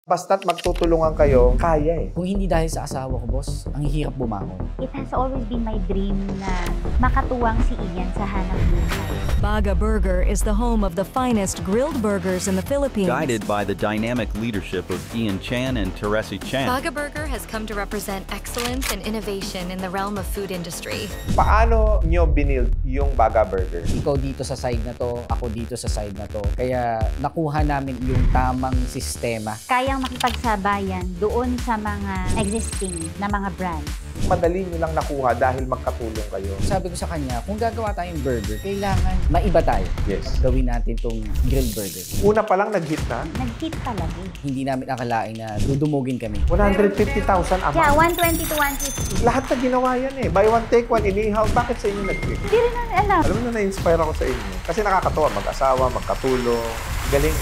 Basta't magtutulungan kayo, kaya eh. Kung hindi dahil sa asawa ko, boss, ang hirap bumangon. It has always been my dream na makatuwang si Ian sa hanap buhay. Baga Burger is the home of the finest grilled burgers in the Philippines. Guided by the dynamic leadership of Ian Chan and Teresi Chan. Baga Burger has come to represent excellence and innovation in the realm of food industry. Paano nyo binild yung Baga Burger? Ikaw dito sa side na to, ako dito sa side na to. Kaya nakuha namin yung tamang sistema. Kayang makipagsabayan doon sa mga existing na mga brands. Madali nyo lang nakuha dahil magkatulong kayo. Sabi ko sa kanya, kung gagawa tayong burger, kailangan maiba tayo. Yes. Gawin natin tong grilled burger. Una pa lang nag-hit na. Nag-hit talaga eh. Hindi namin akalain na dudumugin kami. 150,000 a month. Yeah, 120 to 150. Lahat na ginawa yan eh. Buy one, take one, inihaw. Bakit sa inyo nag-hit? Hindi rin namin alam. Alam mo na, na-inspire ako sa inyo. Kasi nakakatawa, mag-asawa, magkatulong. Galing.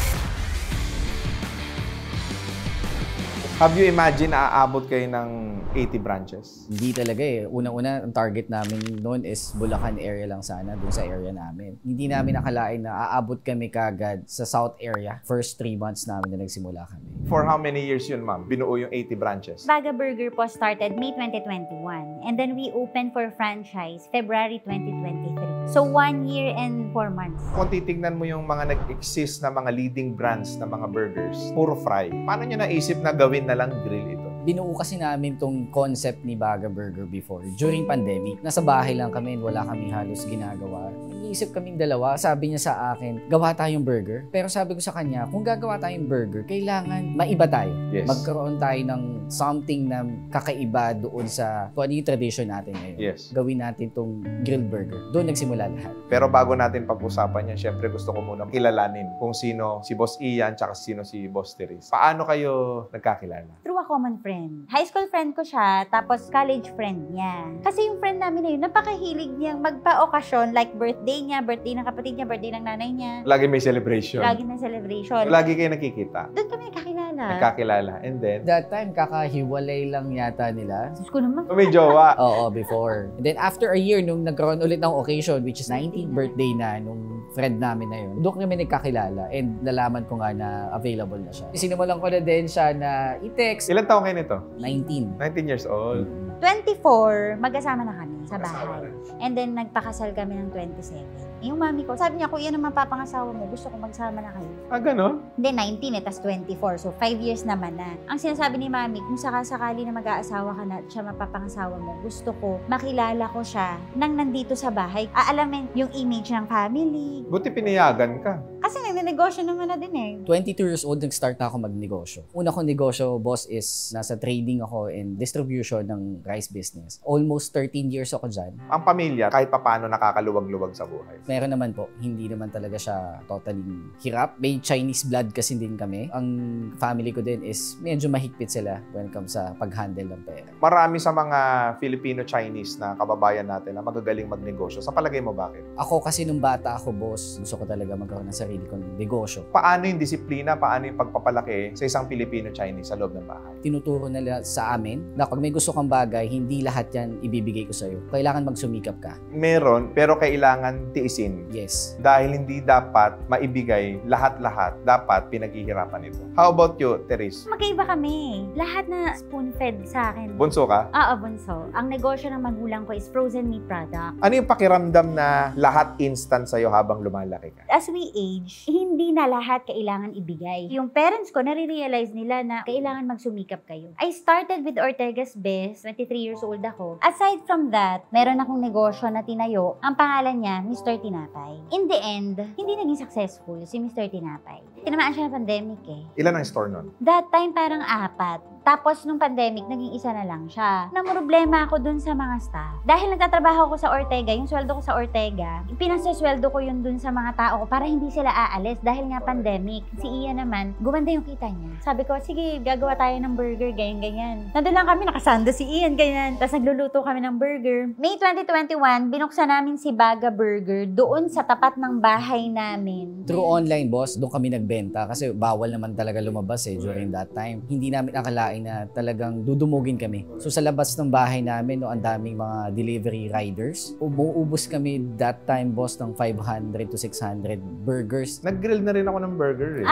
Have you imagine na aabot kayo ng 80 branches? Hindi talaga eh. Unang-una, ang target namin noon is Bulacan area lang sana, dun sa area namin. Hindi namin nakalain na aabot kami kagad sa South area. First 3 months namin na nagsimula kami. For how many years yun, ma'am? Binuo yung 80 branches? Baga Burger po started May 2021. And then we opened for franchise February 2023. So 1 year and 4 months. Kung titignan mo yung mga nag-exist na mga leading brands na mga burgers, puro fry. Paano nyo naisip na gawin na lang grill ito? Binuo kasi namin tong concept ni Baga Burger before. During pandemic, nasa bahay lang kami and wala kami halos ginagawa. Nag-iisip kaming dalawa. Sabi niya sa akin, gawa tayong burger. Pero sabi ko sa kanya, kung gagawa tayong burger, kailangan maiba tayo. Yes. Magkaroon tayo ng something na kakaiba doon sa kung ano yung tradition natin ngayon. Yes. Gawin natin tong grilled burger. Doon nagsimula lahat. Pero bago natin pag-usapan yan, syempre gusto ko muna kilalanin kung sino si Boss Ian tsaka sino si Boss Teres. Paano kayo nagkakilala? Through a common friend. High school friend ko siya, tapos college friend niya. Kasi yung friend namin na yun, napakahilig niyang magpa-okasyon, like birthday niya, birthday ng kapatid niya, birthday ng nanay niya. Lagi may celebration. Lagi may celebration. Lagi kayo nakikita. Doon kami nakakilala. Nagkakilala. And then, That time, kakahiwalay lang yata nila. Diyos ko naman. may jowa. Oo, before. And then after a year, nung nagkaroon ulit ng occasion, which is 19th birthday na nung friend namin na yun, doon kami nagkakilala and nalaman ko nga na available na siya. Sinimulan ko na din siya na i-text. Ilan taong kayo nito? 19. 19 years old. 24, magkasama na kami sa bahay. And then, nagpakasal kami ng 27. Yung mami ko, sabi niya, kung yan ang mapapangasawa mo, gusto ko magsama na kayo. Ah, gano'n? Hindi, 19 tas 24. So, 5 years naman na. Ang sinasabi ni mami, kung sakasakali na mag-aasawa ka na at siya mapapangasawa mo, gusto ko, makilala ko siya nang nandito sa bahay. Aalamin yung image ng family. Buti pinayagan ka. Kasi nagnegosyo naman na din eh. 22 years old, nag-start na ako magnegosyo. Una kong negosyo, boss, is nasa trading ako and distribution ng rice business. Almost 13 years ako dyan. Ang pamilya, kahit papano nakakaluwag-luwag sa buhay. Meron naman po, hindi naman talaga siya totally hirap. May Chinese blood kasi din kami. Ang family ko din is medyo mahigpit sila when it comes sa pag-handle ng pera. Marami sa mga Filipino-Chinese na kababayan natin na magagaling magnegosyo. Sa palagay mo, bakit? Ako kasi nung bata ako, boss, gusto ko talaga magkaroon ng sarili kong negosyo. Paano yung disiplina, paano yung pagpapalaki sa isang Filipino-Chinese sa loob ng bahay? Tinuturo nila sa amin na pag may gusto kang bagay, hindi lahat yan ibibigay ko sa'yo. Kailangan magsumikap ka. Meron, pero kailangan tiisin. Yes. Dahil hindi dapat maibigay lahat-lahat. Dapat pinaghihirapan ito. How about you, Teres? Magkaiba kami. Lahat na spoon-fed sa akin. Bunso ka? Oo, bunso. Ang negosyo ng magulang ko is frozen meat product. Ano yung pakiramdam na lahat instant sa'yo habang lumalaki ka? As we age, hindi na lahat kailangan ibigay. Yung parents ko, nare-realize nila na kailangan magsumikap kayo. I started with Ortega's Best, 23 years old ako. Aside from that, meron akong negosyo na tinayo. Ang pangalan niya, Mr. Tinapay. In the end, hindi naging successful si Mr. Tinapay. Tinamaan siya ng pandemic eh. Ilan ang store nun? That time, parang 4. Tapos, nung pandemic, naging 1 na lang siya. Namroblema ako dun sa mga staff. Dahil nagtatrabaho ko sa Ortega, yung sweldo ko sa Ortega, pinasasweldo ko yun dun sa mga tao ko para hindi sila aalis dahil nga pandemic. Si Ian naman, gumanda yung kita niya. Sabi ko, sige, gagawa tayo ng burger, ganyan-ganyan. Nandun lang kami, nakasando si Ian, ganyan. Tapos nagluluto kami ng burger. May 2021, binuksan namin si Baga Burger doon sa tapat ng bahay namin. Through online, boss, doon kami nagbenta kasi bawal naman talaga lumabas during that time. Hindi namin akalain bahay na talagang dudumugin kami. So sa labas ng bahay namin, no, ang daming mga delivery riders. Umuubos kami that time, boss, ng 500 to 600 burgers. Nag-grill na rin ako ng burger eh.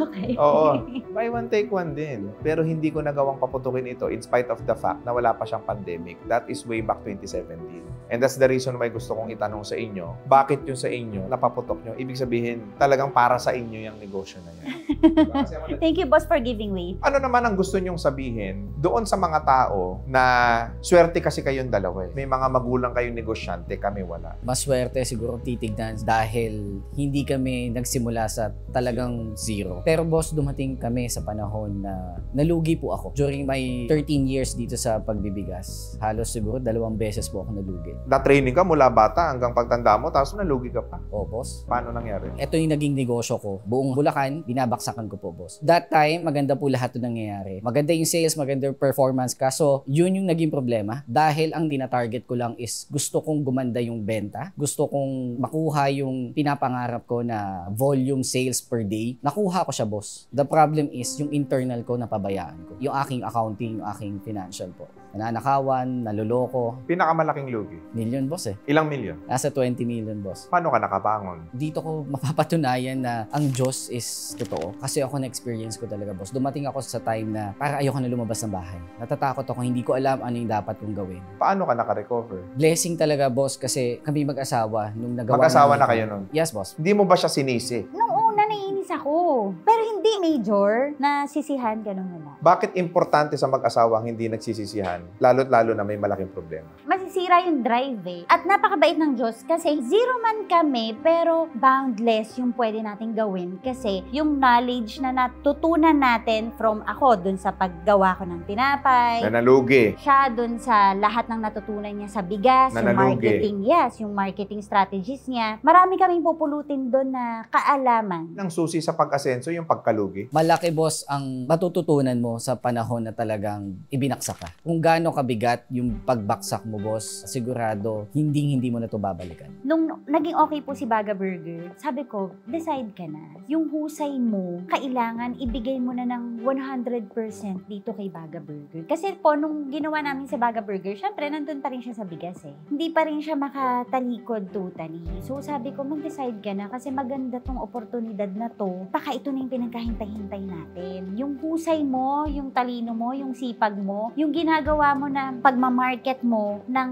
Okay. Oo. Buy one, take one din. Pero hindi ko nagawang paputukin ito in spite of the fact na wala pa siyang pandemic. That is way back 2017. And that's the reason why gusto kong itanong sa inyo, bakit yung sa inyo napaputok nyo? Ibig sabihin, talagang para sa inyo yung negosyo na yan. Diba? Kasi Thank you, boss, for giving way. ano naman ang gusto nyong sabihin doon sa mga tao na swerte kasi kayong dalawa eh. May mga magulang kayong negosyante, kami wala. Maswerte siguro titignan dahil hindi kami nagsimula sa talagang zero. Pero boss, dumating kami sa panahon na nalugi po ako. During my 13 years dito sa pagbibigas, halos siguro 2 beses po ako nalugi. Na-training ka mula bata hanggang pagtanda mo, tapos nalugi ka pa. O boss, Paano nangyari? ito yung naging negosyo ko. Buong Bulacan, binabaksakan ko po, boss. That time, maganda po lahat ito nangyayari. Maganda yung sales, maganda yung performance. Kaso, yun yung naging problema. Dahil ang tina-target ko lang is gusto kong gumanda yung benta. Gusto kong makuha yung pinapangarap ko na volume sales per day. Nakuha ko siya, boss. The problem is, yung internal ko napabayaan ko. Yung aking accounting, yung aking financial po. Nananakawan, naluloko. Pinakamalaking lugi. Million, boss eh. Ilang milyon? Nasa 20 million, boss. Paano ka nakabangon? Dito ko mapapatunayan na ang Diyos is totoo. Kasi ako na-experience ko talaga, boss. Dumating ako sa time na para ayoko na lumabas ng bahay. Natatakot ako, hindi ko alam ano yung dapat kong gawin. Paano ka naka-recover? Blessing talaga, boss, kasi kami mag-asawa nung nagawa Mag-asawa namin na kayo nun? Yes, boss. Hindi mo ba siya sinisi? Nung una, naiinis ako. Pero hindi major na sisihan, ganun na lang. Bakit importante sa mag-asawang hindi nagsisisihan? Lalo't-lalo na may malaking problema. Masisira yung drive eh. At napakabait ng Diyos kasi zero man kami pero boundless yung pwede nating gawin kasi yung knowledge na natutunan natin from ako dun sa paggawa ko ng tinapay, Na nalugi. siya dun sa lahat ng natutunan niya sa bigas, Na yung nalugi. marketing, yes, yung marketing strategies niya. Marami kaming pupulutin dun na kaalaman. Ang susi sa pag-asenso yung pagkalugi. Malaki, boss, ang matututunan mo sa panahon na talagang ibinaksak ka. Kung gaano kabigat yung pagbaksak mo, boss, sigurado, hindi mo na to babalikan. Nung naging okay po si Baga Burger, sabi ko, decide ka na. Yung husay mo, kailangan ibigay mo na ng 100% dito kay Baga Burger. Kasi po, nung ginawa namin sa Baga Burger, syempre, nandun pa rin siya sa bigas eh. Hindi pa rin siya makatalikod totally. So, sabi ko, mag-decide ka na kasi maganda tong oportunidad na to. Baka ito na yung pinagkahintay-hintay natin. Yung husay mo, yung talino mo, yung sipag mo, yung ginagawa mo na pagmamarket mo ng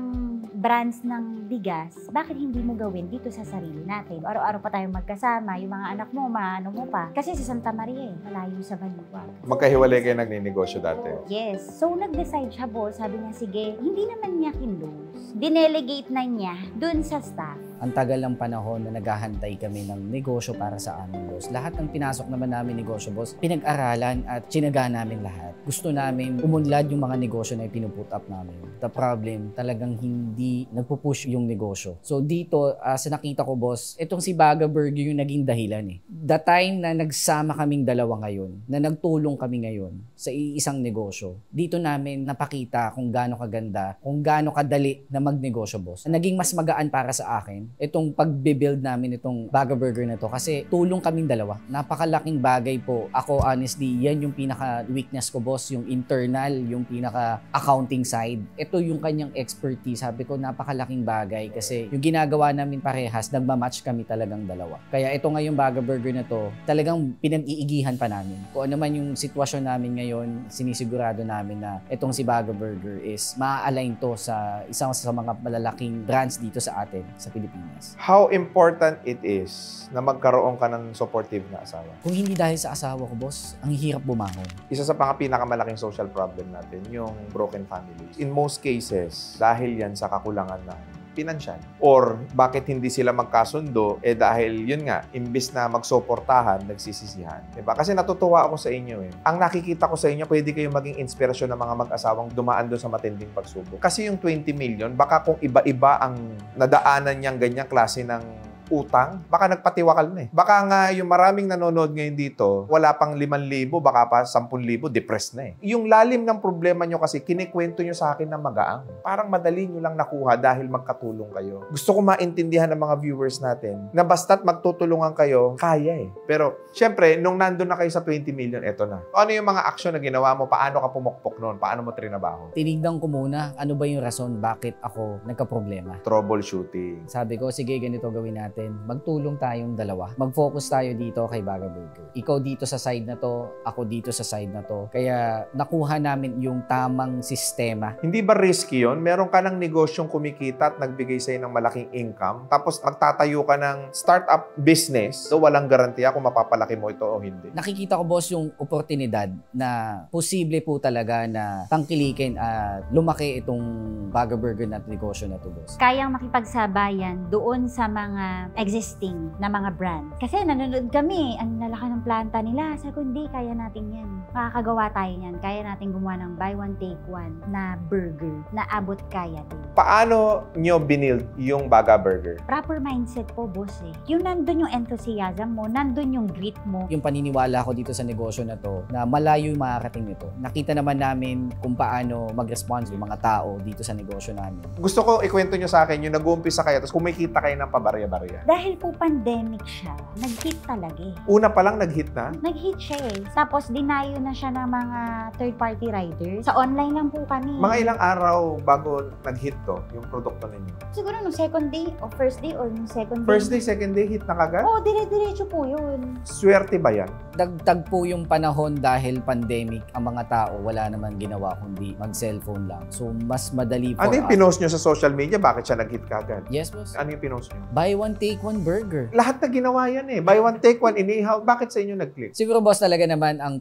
brands ng bigas, bakit hindi mo gawin dito sa sarili natin? Araw-araw pa tayong magkasama, yung mga anak mo, maano mo pa. Kasi sa Santa Maria, malayo sa Baliwag. Magkahiwalay kayo nagninegosyo dati. Yes. So, nag-decide siya, boss. Sabi niya, sige, hindi naman niya kinlose. Dinelegate na niya dun sa staff. Ang tagal ng panahon na naghahantay kami ng negosyo para sa amin, boss. Lahat ng pinasok naman namin negosyo, boss, pinag-aralan at tsinaga namin lahat. Gusto namin umunlad yung mga negosyo na ipinuput up namin. The problem, talagang hindi nagpupush yung negosyo. So dito, sa nakita ko, boss, itong si Baga Burger yung naging dahilan eh. The time na nagsama kaming dalawa ngayon, na nagtulong kami ngayon sa iisang negosyo, dito namin napakita kung gaano kaganda, kung gaano kadali na magnegosyo, boss. Naging mas magaan para sa akin itong pagbe-build namin itong Baga Burger na to kasi tulong kaming dalawa. Napakalaking bagay po. Ako, honestly, yan yung pinaka-weakness ko, boss, yung internal, yung pinaka-accounting side. Ito yung kanyang expertise. Sabi ko, napakalaking bagay kasi yung ginagawa namin parehas, nagmamatch kami talagang dalawa. Kaya ito ngayong Baga Burger na to, talagang pinag-iigihan pa namin. Kung ano man yung sitwasyon namin ngayon, sinisigurado namin na itong si Baga Burger is maa-align to sa isang sa mga malalaking brands dito sa atin, sa Pilipinas. How important it is na magkaroon ka ng supportive na asawa? Kung hindi dahil sa asawa ko, boss, ang hirap bumangon. Isa sa pinakamalaking social problem natin, yung broken families. In most cases, dahil yan sa kakulangan ng pinansyal. Or bakit hindi sila magkasundo, dahil yun nga, imbis na magsuportahan, nagsisisihan. Diba? Kasi natutuwa ako sa inyo eh. Ang nakikita ko sa inyo, pwede kayong maging inspirasyon ng mga mag-asawang dumaan doon sa matinding pagsubok. Kasi yung 20 million, baka kung iba-iba ang nadaanan niyang ganyang klase ng utang, baka nagpatiwakal na eh. Baka nga yung maraming nanonood ngayon dito, wala pang 5,000, baka pa 10,000, depressed na eh. Yung lalim ng problema nyo kasi, kinikwento nyo sa akin na magaang. Parang madali nyo lang nakuha dahil magkatulong kayo. Gusto ko maintindihan ng mga viewers natin na basta't magtutulungan kayo, kaya eh. Pero, syempre, nung nandun na kayo sa 20 million, eto na. Ano yung mga action na ginawa mo? Paano ka pumukpok noon? Paano mo trinabaho? Tinignan ko muna, ano ba yung rason bakit ako nagka-problema. Troubleshooting. Sabi ko, sige, ganito gawin natin. Magtulong tayong dalawa. Mag-focus tayo dito kay Baga Burger. Ikaw dito sa side na to, ako dito sa side na to. Kaya nakuha namin yung tamang sistema. Hindi ba risky yun? Meron ka ng negosyong kumikita at nagbigay sa'yo ng malaking income, tapos magtatayo ka ng startup business, so walang garantiya kung mapapalaki mo ito o hindi. Nakikita ko, boss, yung oportunidad na posible po talaga na tangkilikin at lumaki itong Baga Burger na negosyo na to, boss. Kayang makipagsabayan doon sa mga existing na mga brand. Kasi nanonood kami, ang lalaki ng planta nila. Sabi ko, hindi, kaya natin yan. Makakagawa tayo yan. Kaya natin gumawa ng buy one, take one na burger na abot kaya din. Paano nyo binild yung Baga Burger? Proper mindset po, boss eh. Yung nandun yung enthusiasm mo, nandun yung grit mo. Yung paniniwala ko dito sa negosyo na to, na malayo yung makakarating nito. Nakita naman namin kung paano mag-response yung mga tao dito sa negosyo namin. Gusto ko ikwento nyo sa akin yung nag-uumpisa kayo tapos kumikita kayo ng pabarya-barya. Dahil po pandemic siya, nag-hit talaga eh. Una pa lang nag-hit na? Nag-hit siya eh. Tapos dinayo na siya ng mga third-party riders. Sa online lang po kami. Mga ilang araw bago nag-hit to, yung produkto ninyo? Siguro nung second day o first day or nung second day. First day, second day, hit na kagad? Oo, dire-diretso po yun. Swerte ba yan? Dagdag po yung panahon dahil pandemic, ang mga tao wala naman ginawa kundi mag-cellphone lang. So, mas madali for Ano yung us. pinost nyo sa social media? Bakit siya nag-hit kagad? Yes, boss. Ano yung pinost nyo? Buy one, take one burger. Lahat na ginawa yan eh. Buy one, take one, inihaw. Bakit sa inyo nag-click? Siguro, boss, talaga naman ang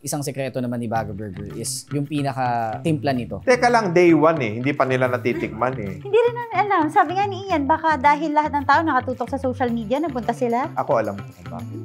isang sekreto naman ni Baga Burger is yung pinaka-timpla nito. Teka lang, day one eh. Hindi pa nila natitikman eh. Hindi rin namin alam. Sabi nga ni Ian, baka dahil lahat ng tao nakatutok sa social media, napunta sila. Ako alam ko kung bakit.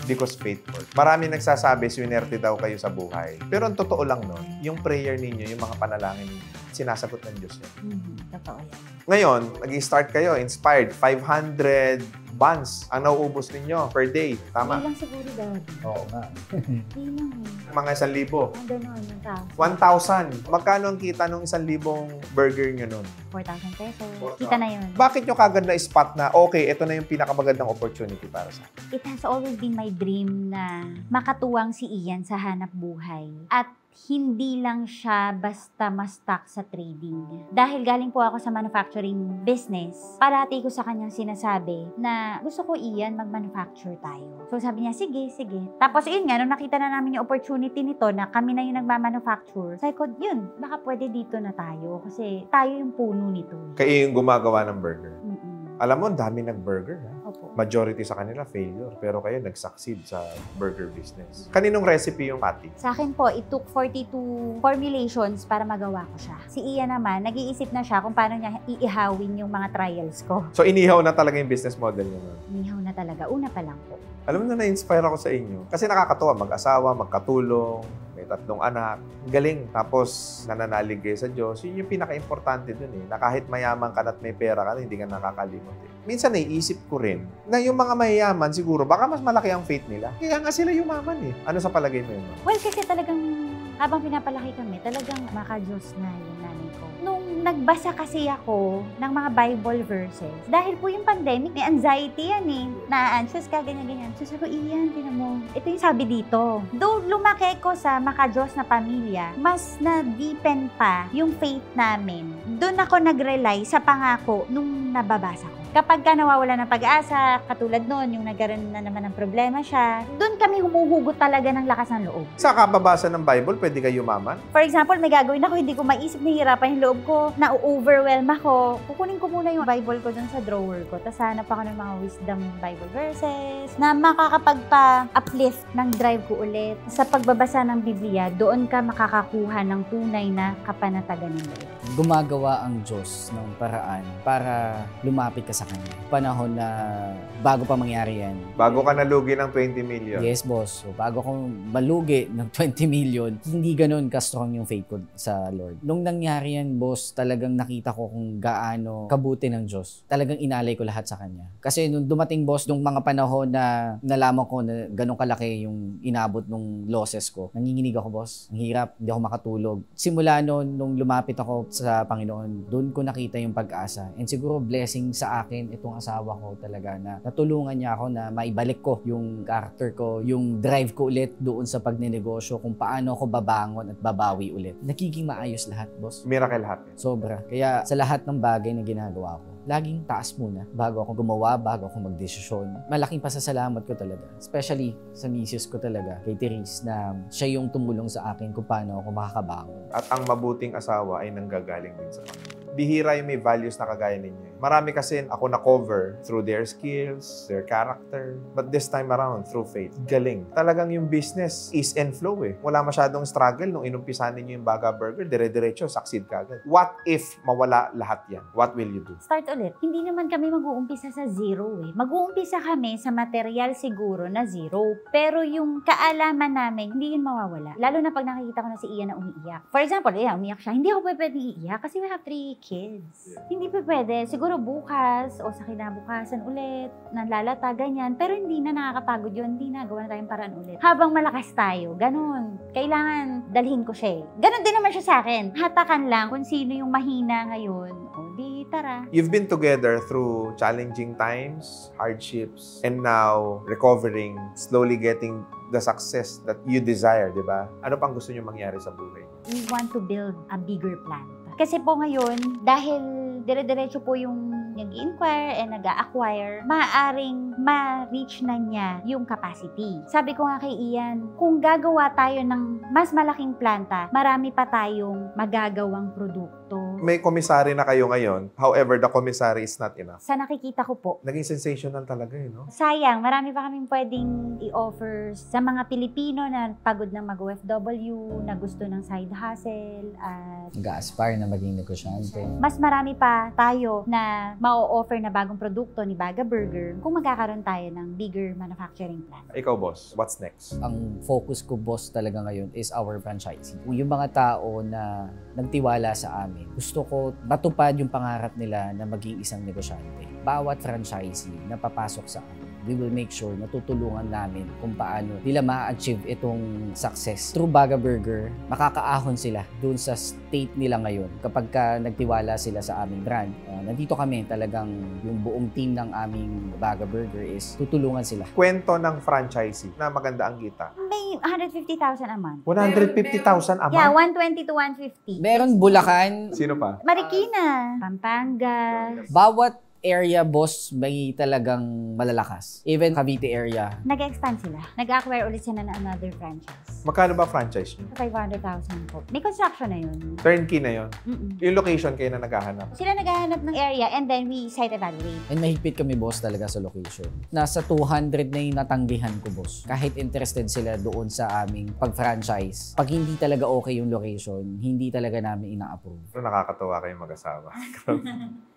Because faithful. Marami nagsasabi, swinerte daw kayo sa buhay. Pero ang totoo lang nun, yung prayer ninyo, yung mga panalangin ninyo, sinasagot ng Diyos yun. Totoo yan. Ngayon, nag-start kayo, inspired, 500 buns ang nauubos ninyo per day. Hindi Tama? lang siguro dati. Oo nga. Hindi lang eh. Mga 1,000. Ang gano'n, yung tao. 1,000. Magkano ang kita nung 1,000 burger nyo nun? 4,000 pesos. Kita na yun. Bakit nyo kagad na spot na, okay, ito na yung pinakamagandang opportunity para sa akin? It has always been my dream na makatuwang si Ian sa hanap buhay. At hindi lang siya basta ma-stuck sa trading. Dahil galing po ako sa manufacturing business, parati ko sa kanyang sinasabi na gusto ko, Ian, mag-manufacture tayo. So sabi niya, sige, sige. Tapos yun nga, nung nakita na namin yung opportunity nito na kami na yung nagmamanufacture, sabi ko, yun, baka pwede dito na tayo kasi tayo yung puno nito. Kayo yung gumagawa ng burger. Mm-mm. Alam mo, dami nag-burger. Ha? Opo. Majority sa kanila failure. Pero kayo nag-succeed sa burger business. Kaninong recipe yung patty? Sa akin po, it took 42 formulations para magawa ko siya. Si Ian naman, nag-iisip na siya kung paano niya iihawin yung mga trials ko. So, inihaw na talaga yung business model niyo nun. Nihaw na talaga. Una pa lang po. Alam mo na-inspire ako sa inyo. Kasi nakakatuwa, mag-asawa, magkatulong, may 3 anak. Galing. Tapos, nananalig kayo sa Diyos. Yun yung pinaka-importante dun eh. Na kahit mayaman ka at may pera ka, hindi ka nakakalimot eh. Minsan naiisip ko rin na yung mga mayayaman siguro, baka mas malaki ang faith nila. Kaya nga sila yumaman eh. Ano sa palagay mo yun? Well, kasi talagang habang pinapalaki kami, talagang maka-Diyos na yung nanay ko. Nung nagbasa kasi ako ng mga Bible verses, dahil po yung pandemic, may anxiety yan eh. Na-anxious ka, ganyan-ganyan. So sabi ko, Iyan, tinan mo. Ito yung sabi dito. Though lumaki ko sa maka-Diyos na pamilya, mas na-deepen pa yung faith namin. Doon ako nag-rely sa pangako nung nababasa ko. Kapag ka nawawala ng pag-asa, katulad nun, yung nagkaroon na naman ng problema siya, doon kami humuhugot talaga ng lakas ng loob. Sa kababasa ng Bible, pwede kayo yumaman? For example, may gagawin ako, hindi ko maisip, nahihirapan yung loob ko, na-overwhelm ako. Kukunin ko muna yung Bible ko dun sa drawer ko, tapos hanap ako ng mga wisdom Bible verses na makakapagpa-uplift ng drive ko ulit. Sa pagbabasa ng Biblia, doon ka makakakuha ng tunay na kapanatagan ng loob. gumagawa ang Diyos ng paraan para lumapit ka sa Kanya. Panahon na bago pa mangyari yan. Bago ka nalugi ng 20 million. Yes, boss. So, bago akong malugi ng 20 million, hindi ganun ka-strong yung faith ko sa Lord. Nung nangyari yan, boss, talagang nakita ko kung gaano kabuti ng Diyos. Talagang inalay ko lahat sa Kanya. Kasi nung dumating, boss, nung mga panahon na nalaman ko na ganun kalaki yung inabot nung losses ko, nanginginig ako, boss. Ang hirap, hindi ako makatulog. Simula nung lumapit ako sa Panginoon, doon ko nakita yung pag-asa. And siguro blessing sa akin itong asawa ko talaga na natulungan niya ako na maibalik ko yung character ko, yung drive ko ulit doon sa pagnenegosyo, kung paano ako babangon at babawi ulit. Nagiging maayos lahat, boss. Miracle happen. Sobra. Kaya sa lahat ng bagay na ginagawa ko, laging taas muna bago ako gumawa, bago ako magdesisyon. Malaking pasasalamat ko talaga. Especially sa misis ko talaga, kay Therese, na siya yung tumulong sa akin kung paano ako makakabangon. At ang mabuting asawa ay nanggagaling din sa Panginoon. Bihira yung may values na kagaya ninyo. Marami kasi ako na-cover through their skills, their character. But this time around, through faith. Galing. Talagang yung business is and flow eh. Wala masyadong struggle nung inumpisan ninyo yung Baga Burger. Dire-diretso, succeed ka agad. What if mawala lahat yan? What will you do? Start ulit. Hindi naman kami mag-uumpisa sa zero eh. Mag-uumpisa kami sa material siguro na zero. Pero yung kaalaman namin, hindi yun mawawala. Lalo na pag nakikita ko na si Ian na umiiyak. For example, umiyak siya. Hindi ako pwede iiyak kasi we have 3 kids. Hindi pa pwede. Siguro bukas o sa kinabukasan ulit, nalalata, ganyan. Pero hindi na nakakapagod yun. Hindi na, gawa na tayong paraan ulit. Habang malakas tayo, ganun. Kailangan dalhin ko siya eh. Ganun din naman siya sa akin. Hatakan lang kung sino yung mahina ngayon. O di, tara. You've been together through challenging times, hardships, and now recovering, slowly getting the success that you desire, di ba? Ano pang gusto niyo mangyari sa buhay? We want to build a bigger plant. Kasi po ngayon, dahil dire-diretso po yung nag-inquire and nag-acquire, maaaring ma-reach na niya yung capacity. Sabi ko nga kay Ian, kung gagawa tayo ng mas malaking planta, marami pa tayong magagawang produkto. May komisary na kayo ngayon. However, the commissary is not enough. Sa nakikita ko po, Naging sensational talaga eh, no? sayang, marami pa kaming pwedeng i-offer sa mga Pilipino na pagod ng mag-OFW, na gusto ng side hustle, at Nag-aspire na maging negosyante. mas marami pa tayo na ma-offer na bagong produkto ni Baga Burger kung magkakaroon tayo ng bigger manufacturing plant. Ikaw, boss, what's next? Ang focus ko, boss, talaga ngayon is our franchising. Yung mga tao na nagtiwala sa amin, gusto ko matupad yung pangarap nila na maging isang negosyante. Bawat franchisee na papasok sa amin, we will make sure na tutulungan namin kung paano nila ma-achieve itong success. Through Baga Burger, makakaahon sila dun sa state nila ngayon. Kapag ka nagtiwala sila sa aming brand, nandito kami talagang yung buong team ng aming Baga Burger is tutulungan sila. Kwento ng franchisee na maganda ang kita. May 150,000 a month. 150,000 a month? Yeah, 120 to 150. Meron Bulacan, Sino pa? Marikina, Pampanga. bawat area, boss, may talagang malalakas. Even Cavite area. Nag-expand sila. Nag-acquire ulit sila ng another franchise. Magkano ba franchise niyo? 500,000 po. May construction na yun. Turnkey na yon. Mm-mm. Yung location kayo na naghahanap. Sila naghahanap ng area and then we site evaluate. And mahigpit kami, boss, talaga sa location. Nasa 200 na yung natanggihan ko, boss. Kahit interested sila doon sa aming pag-franchise, pag hindi talaga okay yung location, hindi talaga namin ina-approve. Pero nakakatawa kayong mag-asawa.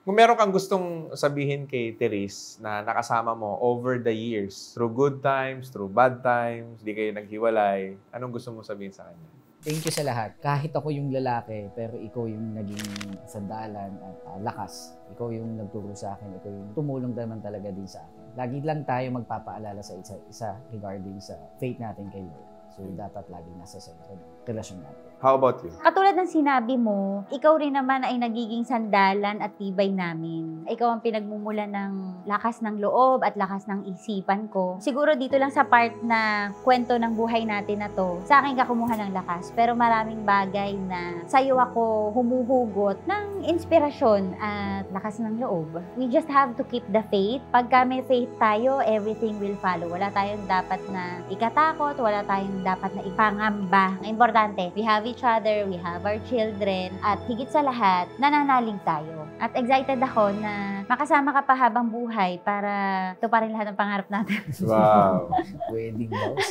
Kung meron kang gustong sabihin kay Therese na nakasama mo over the years, through good times, through bad times, di kayo naghiwalay, anong gusto mo sabihin sa kanya? Thank you sa lahat. Kahit ako yung lalaki, pero ikaw yung naging sandalan at lakas. Ikaw yung nagturo sa akin. Ikaw yung tumulong naman talaga din sa akin. Lagi lang tayo magpapaalala sa isa regarding sa faith natin kay Lord. So, dapat lagi nasa sentro ng relasyon natin. How about you? Katulad ng sinabi mo, ikaw rin naman ay nagiging sandalan at tibay namin. Ikaw ang pinagmumulan ng lakas ng loob at lakas ng isipan ko. Siguro dito lang sa part na kwento ng buhay natin na to, sa akin ka kumuha ng lakas. Pero maraming bagay na sa'yo ako humuhugot ng inspirasyon at lakas ng loob. We just have to keep the faith. Pagka may faith tayo, everything will follow. Wala tayong dapat na ikatakot, wala tayong dapat na ipangamba. Ang importante, we have each other, we have our children, at higit sa lahat, nananalig tayo. At excited ako na makasama ka pa habang buhay para tuparin lahat ng pangarap natin. Wow. Wedding vows.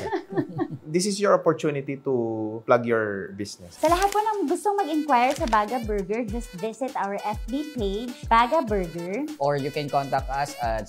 This is your opportunity to plug your business. Sa lahat po ng gustong mag-inquire sa Baga Burger, just visit our FB page, Baga Burger. Or you can contact us at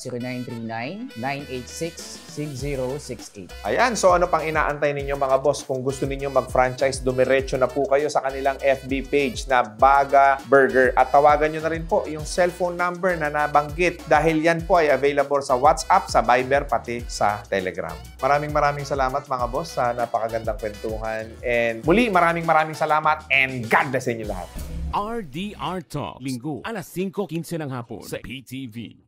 0939-986-6068. Ayan, so ano pang inaantay ninyo mga boss? Kung gusto ninyo mag-franchise, dumiretso na po kayo sa kanilang FB page na Baga Burger. At tawagan nyo na rin po yung cellphone number na nabanggit dahil yan po ay available sa WhatsApp, sa Viber, pati sa Telegram. Maraming salamat mga boss sa napakagandang kwentuhan. And muli, maraming salamat and God bless sa inyo lahat. RDR Talk, Linggo, alas 5:15 ng hapon sa PTV.